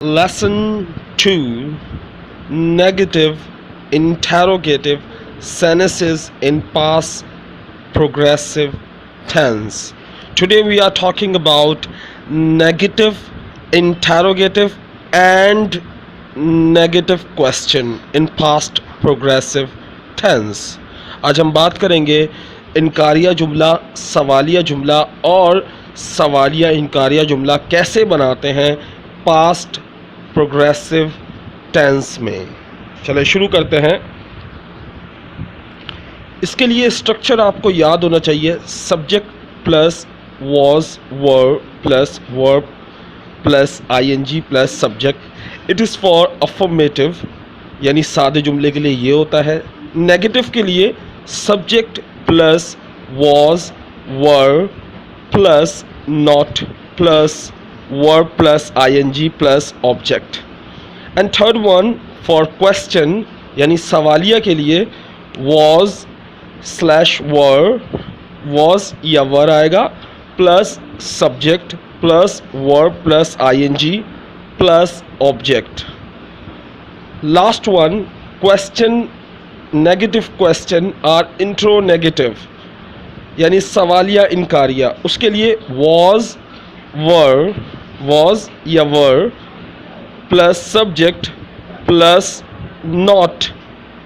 Lesson 2, Negative Interrogative Sentences in Past Progressive Tense. Today we are talking about negative interrogative and negative question in past progressive tense. आज हम बात करेंगे इनकारिया जुमला, सवालिया जुमला और सवालिया इनकारिया जुमला कैसे बनाते हैं पास्ट प्रोग्रेसिव टेंस में। चलिए शुरू करते हैं। इसके लिए स्ट्रक्चर आपको याद होना चाहिए। Subject plus was were plus verb plus ING plus subject. It is for affirmative यानी सादे जुमले के लिए ये होता है। नेगेटिव के लिए subject plus was were plus not plus verb plus ing plus object. And third one for question यानी सवालिया के लिए was slash were, was या were आएगा plus subject plus verb plus ing plus object. Last one question negative question or intro negative यानी सवालिया इनकारिया, उसके लिए was were, was या were plus subject plus not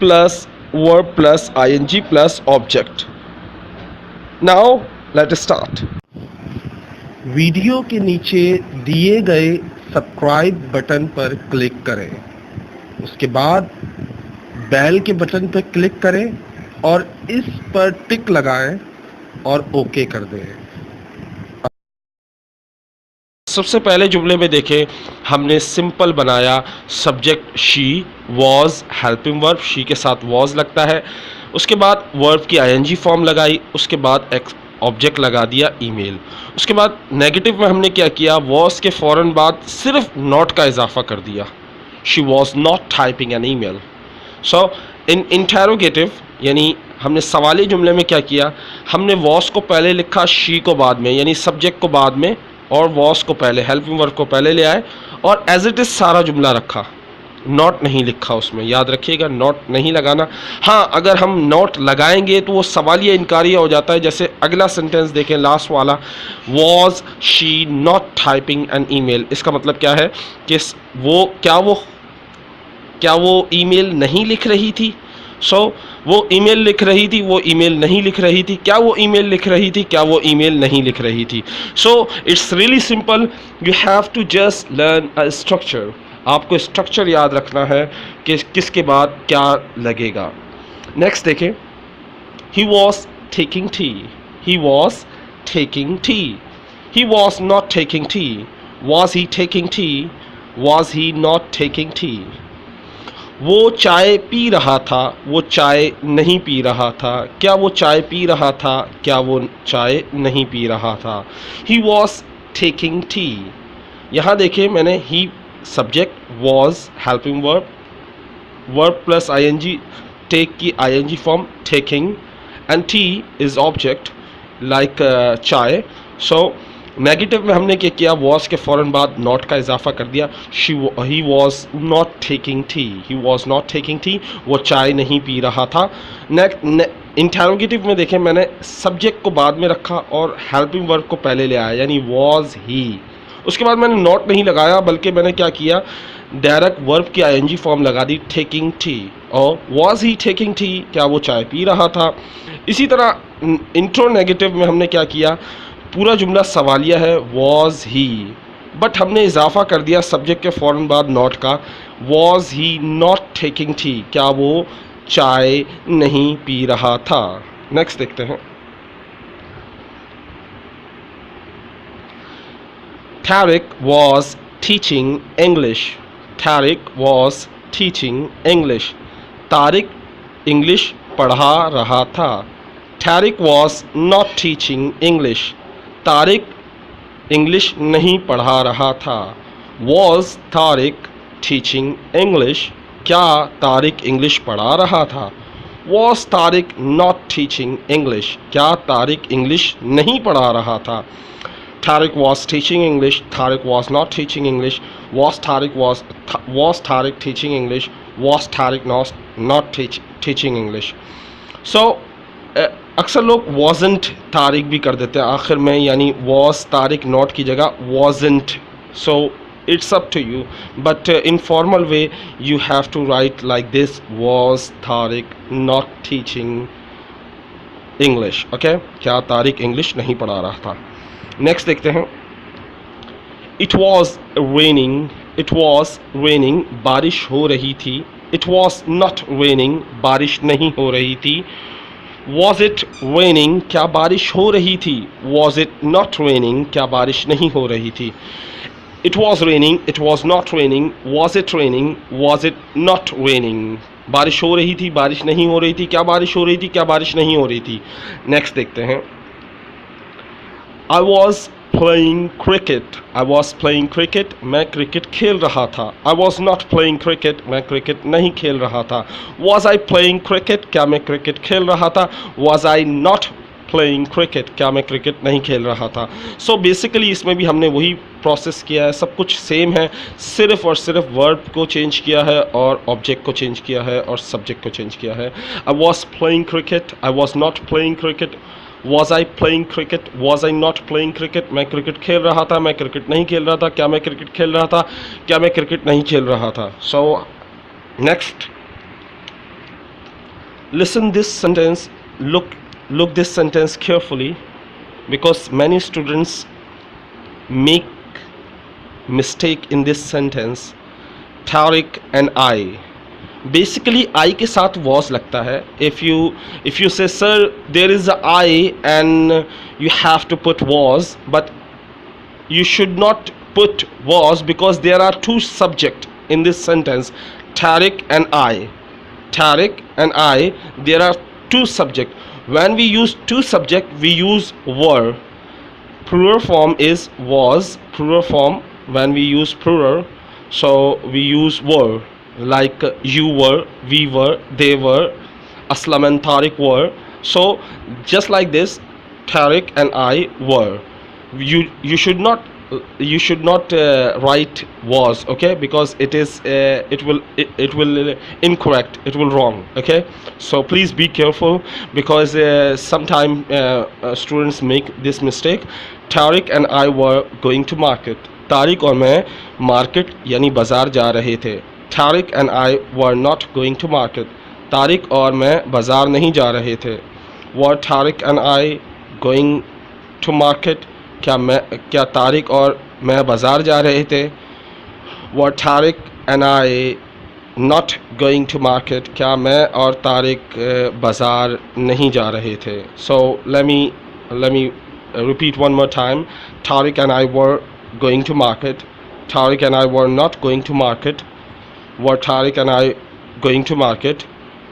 plus verb plus ing plus object. Now let us start. Video के नीचे दिए गए subscribe button पर क्लिक करें। उसके बाद बेल के बटन पर क्लिक करें और इस पर टिक लगाएं और ओके कर दें। सबसे पहले जुमले में देखें, हमने सिंपल बनाया subject she, was helping verb, she के साथ वॉज लगता है। उसके बाद वर्ब की आईएनजी फॉर्म लगाई, उसके बाद एक ऑब्जेक्ट लगा दिया ईमेल। उसके बाद नेगेटिव में हमने क्या किया, वॉज के फ़ौरन बाद सिर्फ नॉट का इजाफा कर दिया। She was not typing an email. So in interrogative यानी हमने सवाली जुमले में क्या किया, हमने वॉज को पहले लिखा, शी को बाद में, यानी सब्जेक्ट को बाद में और वॉस को पहले, हेल्पिंग वर्ब को पहले ले आए और एज इट इज़ सारा जुमला रखा। नॉट नहीं लिखा उसमें, याद रखिएगा नॉट नहीं लगाना। हाँ, अगर हम नॉट लगाएंगे तो वो सवालिया इनकारिया हो जाता है। जैसे अगला सेंटेंस देखें, लास्ट वाला, was she not typing an email. इसका मतलब क्या है कि क्या वो ईमेल नहीं लिख रही थी। वो ईमेल लिख रही थी, वो ईमेल नहीं लिख रही थी। क्या वो ईमेल लिख रही थी, क्या वो ईमेल नहीं लिख रही थी। It's really simple, you have to just learn a structure. आपको स्ट्रक्चर याद रखना है कि किसके बाद क्या लगेगा। नेक्स्ट देखें, ही was taking T, he was taking T, he was not taking tea, was he taking tea, was he not taking tea. वो चाय पी रहा था, वो चाय नहीं पी रहा था। क्या वो चाय पी रहा था, क्या वो चाय नहीं पी रहा था। He was taking tea. यहाँ देखिए मैंने he subject, was helping verb, verb plus ING, take की ING form taking and tea is object like chai. Negative में हमने क्या किया, वॉज के फ़ौरन बाद नॉट का इजाफा कर दिया। He was not taking tea, he was not taking tea, वो चाय नहीं पी रहा था। इंटेरोगेटिव में देखें, मैंने सब्जेक्ट को बाद में रखा और हेल्पिंग वर्ब को पहले ले आया, यानी वॉज ही। उसके बाद मैंने नॉट नहीं लगाया, बल्कि मैंने क्या किया, डायरेक्ट वर्ब की आईएनजी फॉर्म लगा दी, टेकिंग टी। और वॉज ही टेकिंग टी, क्या वो चाय पी रहा था। इसी तरह इंट्रो नेगेटिव में हमने क्या किया, पूरा जुमला सवालिया है, वॉज ही, बट हमने इजाफा कर दिया सब्जेक्ट के फ़ौरन बाद नॉट का, was he not taking tea, क्या वो चाय नहीं पी रहा था। नेक्स्ट देखते हैं, Tariq was teaching English, Tariq was teaching English, Tariq English पढ़ा रहा था। Tariq was not teaching English, Tariq English नहीं पढ़ा रहा था। Was Tariq teaching English, क्या तारिक इंग्लिश पढ़ा रहा था। Was Tariq not teaching English, क्या तारिक इंग्लिश नहीं पढ़ा रहा था। Tariq was teaching English. Tariq was not teaching English. Was Tariq teaching English? Was Tariq not teaching English? So अक्सर लोग wasn't Tariq भी कर देते हैं आखिर में, यानी was Tariq not की जगह wasn't. So it's up to you, but in formal way you have to write like this: was Tariq not teaching English? Okay, क्या तारिक इंग्लिश नहीं पढ़ा रहा था? नेक्स्ट देखते हैं. It was raining, बारिश हो रही थी. It was not raining, बारिश नहीं हो रही थी. Was it raining, क्या बारिश हो रही थी? Was it not raining, क्या बारिश नहीं हो रही थी? It was raining, it was not raining. Was it raining, was it not raining? बारिश हो रही थी, बारिश नहीं हो रही थी. क्या बारिश हो रही थी, क्या बारिश नहीं हो रही थी? नेक्स्ट देखते हैं. I was playing cricket, मैं क्रिकेट खेल रहा था. I was not playing cricket, मैं क्रिकेट नहीं खेल रहा था. Was I playing cricket, क्या मैं क्रिकेट खेल रहा था? Was I not playing cricket, क्या मैं क्रिकेट नहीं खेल रहा था? So basically इसमें भी हमने वही प्रोसेस किया है, सब कुछ सेम है, सिर्फ और सिर्फ वर्ब को चेंज किया है और ऑब्जेक्ट को चेंज किया है और सब्जेक्ट को चेंज किया है. I was playing cricket, I was not playing cricket. Was I playing cricket, was I not playing cricket? मैं क्रिकेट खेल रहा था, मैं क्रिकेट नहीं खेल रहा था. क्या मैं क्रिकेट खेल रहा था, क्या मैं क्रिकेट नहीं खेल रहा था? So next, listen this sentence, look this sentence carefully, because many students make mistake in this sentence. Tariq and I. Basically I के साथ was लगता है. If you say sir there is a I and you have to put was, but you should not put was because there are two subject in this sentence. Tariq and I, there are two subject. When we use two subject, we use were. Plural form is was. Plural form, when we use plural, so we use were. Like you were, we were, they were, Aslam and Tariq were. So just like this, Tariq and I were. You should not write was, okay, because it will incorrect, it will wrong, okay. So please be careful, because sometimes students make this mistake. Tariq and I were going to market. Tariq और मैं market यानी बाज़ार जा रहे थे. Tariq and I were not going to market. Tariq और मैं बाज़ार नहीं जा रहे थे. Were Tariq and I going to market? क्या तारिक और मैं बाज़ार जा रहे थे? Were Tariq and I not going to market? क्या मैं और तारिक बाज़ार नहीं जा रहे थे? So let me repeat one more time. Tariq and I were going to market. Tariq and I were not going to market. Were Tariq and I going to market?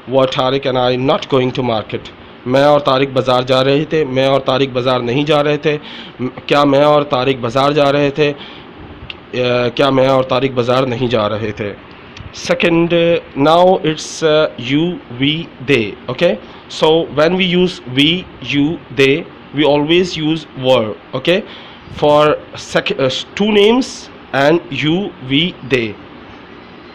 Were Tariq and I not going to market? मैं और तारिक बाज़ार जा रहे थे. मैं और तारिक बाज़ार नहीं जा रहे थे. क्या मैं और तारिक बाज़ार जा रहे थे? क्या मैं और तारिक बाज़ार नहीं जा रहे थे? Second, now it's you, we, they. Okay, so when we use we, you, they, we always use were. Okay, for two names and you, we, they.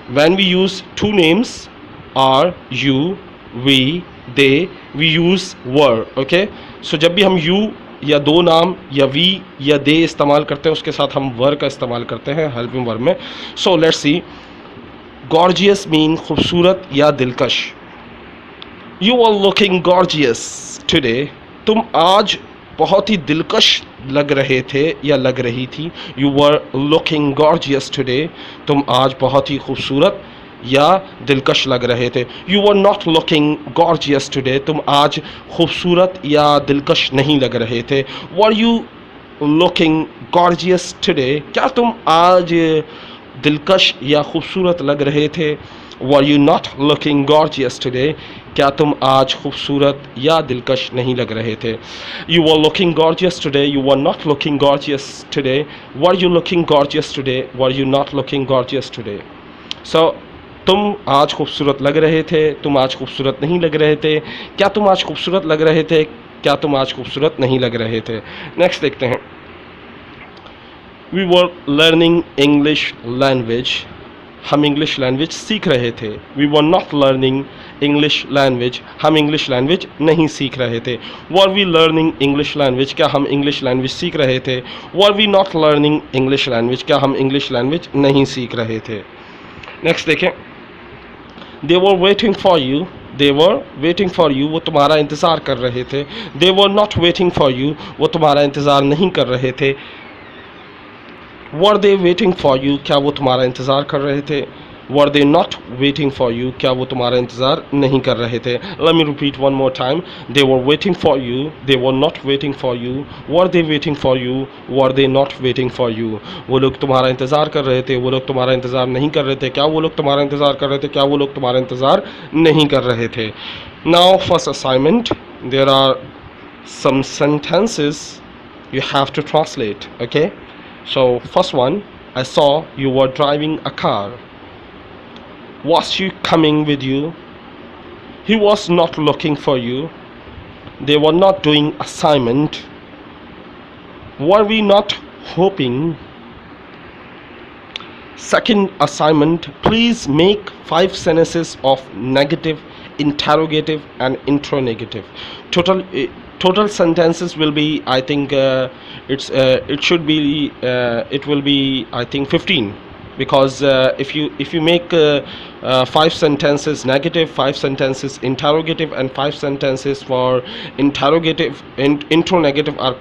When we use two names, are, you, we, they, we use were. Okay, so जब भी हम you या दो नाम या we या they इस्तेमाल करते हैं, उसके साथ हम were का इस्तेमाल करते हैं हेल्पिंग वर्ब में. So let's see. Gorgeous mean खूबसूरत या दिलकश. You are looking gorgeous today. तुम आज बहुत ही दिलकश लग रहे थे या लग रही थी. You were looking gorgeous today. तुम आज बहुत ही खूबसूरत या दिलकश लग रहे थे. You were not looking gorgeous today. तुम आज खूबसूरत या दिलकश नहीं लग रहे थे. Were you looking gorgeous today? क्या तुम आज दिलकश या खूबसूरत लग रहे थे? Were you not looking gorgeous today? क्या तुम आज खूबसूरत या दिलकश नहीं लग रहे थे? You were looking gorgeous today. You were not looking gorgeous today. Were you looking gorgeous today? Were you not looking gorgeous today? So तुम आज खूबसूरत लग रहे थे. तुम आज खूबसूरत नहीं लग रहे थे. क्या तुम आज खूबसूरत लग रहे थे? क्या तुम आज खूबसूरत नहीं लग रहे थे? नेक्स्ट देखते हैं. We were learning English language, हम इंग्लिश लैंग्वेज सीख रहे थे। We were not learning English language, हम इंग्लिश लैंग्वेज नहीं सीख रहे थे। Were we learning English language, क्या हम इंग्लिश लैंग्वेज सीख रहे थे। Were we not learning English language, क्या हम इंग्लिश लैंग्वेज नहीं सीख रहे थे। नेक्स्ट देखें, they were waiting for you, they were waiting for you, वो तुम्हारा इंतज़ार कर रहे थे। They were not waiting for you, वो तुम्हारा इंतज़ार नहीं कर रहे थे। Were they waiting for you, क्या वो तुम्हारा इंतज़ार कर रहे थे। Were they not waiting for you, क्या वो तुम्हारा इंतज़ार नहीं कर रहे थे। Let me repeat one more time, they were waiting for you, they were not waiting for you, were they waiting for you, were they not waiting for you, वो लोग तुम्हारा इंतज़ार कर रहे थे, वो लोग तुम्हारा इंतज़ार नहीं कर रहे थे। क्या वो लोग तुम्हारा इंतज़ार कर रहे थे, क्या वो लोग तुम्हारा इंतज़ार नहीं कर रहे थे। Now first assignment, there are some sentences you have to translate. Okay, so first one, I saw you were driving a car. Was she coming with you? He was not looking for you. They were not doing assignment. Were we not hoping? Second assignment, please make 5 sentences of negative, interrogative and interrogative. Total sentences will be, I think it should be it will be, I think 15, because if you make 5 sentences negative, 5 sentences interrogative and 5 sentences for interrogative and interrogative are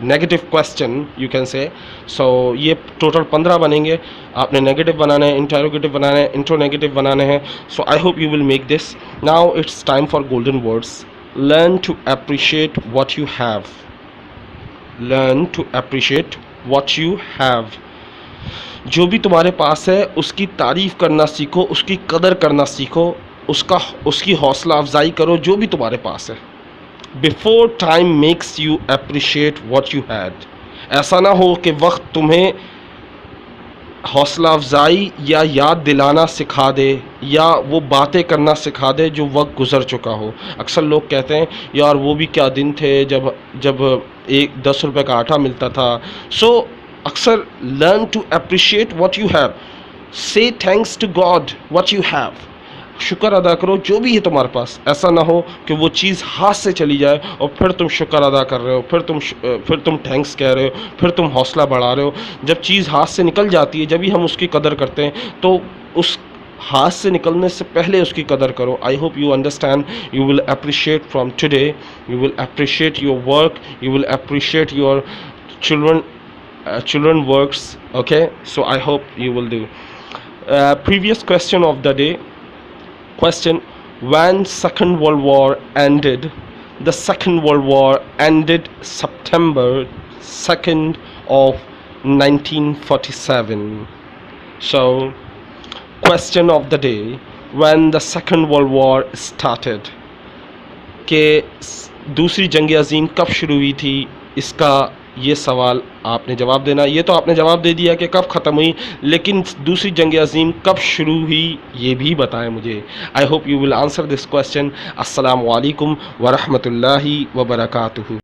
negative question you can say. So ये total 15 बनेंगे। आपने negative बनाने हैं, interrogative बनाने हैं, interronegative बनाने हैं। So I hope you will make this. Now it's time for golden words. Learn to appreciate what you have, learn to appreciate what you have. जो भी तुम्हारे पास है उसकी तारीफ़ करना सीखो, उसकी कदर करना सीखो, उसकी हौसला अफजाई करो जो भी तुम्हारे पास है। Before time makes you appreciate what you had. ऐसा ना हो कि वक्त तुम्हें हौसला अफजाई या याद दिलाना सिखा दे या वो बातें करना सिखा दे जो वक्त गुज़र चुका हो। अक्सर लोग कहते हैं यार वो भी क्या दिन थे जब 10 रुपये का आटा मिलता था। सो अक्सर learn to appreciate what you have, say thanks to God what you have. शुक्र अदा करो जो भी है तुम्हारे पास। ऐसा ना हो कि वो चीज़ हाथ से चली जाए और फिर तुम शुक्र अदा कर रहे हो, फिर तुम थैंक्स कह रहे हो, फिर तुम हौसला बढ़ा रहे हो। जब चीज़ हाथ से निकल जाती है, जब ही हम उसकी कदर करते हैं, तो उस हाथ से निकलने से पहले उसकी कदर करो। आई hope you understand. You will appreciate from today, you will appreciate your work, you will appreciate your children works. Okay, so I hope you will do. Previous question of the day. Question: when Second World War ended? The Second World War ended September 2nd of 1947. So question of the day: when the Second World War started? कि दूसरी जंग अज़ीम कब शुरू हुई थी, इसका ये सवाल आपने जवाब देना। ये तो आपने जवाब दे दिया कि कब ख़त्म हुई, लेकिन दूसरी जंग अज़ीम कब शुरू हुई ये भी बताएं मुझे। आई hope you will answer this question. अस्सलामु अलैकुम व रहमतुल्लाहि व बरकातुहू।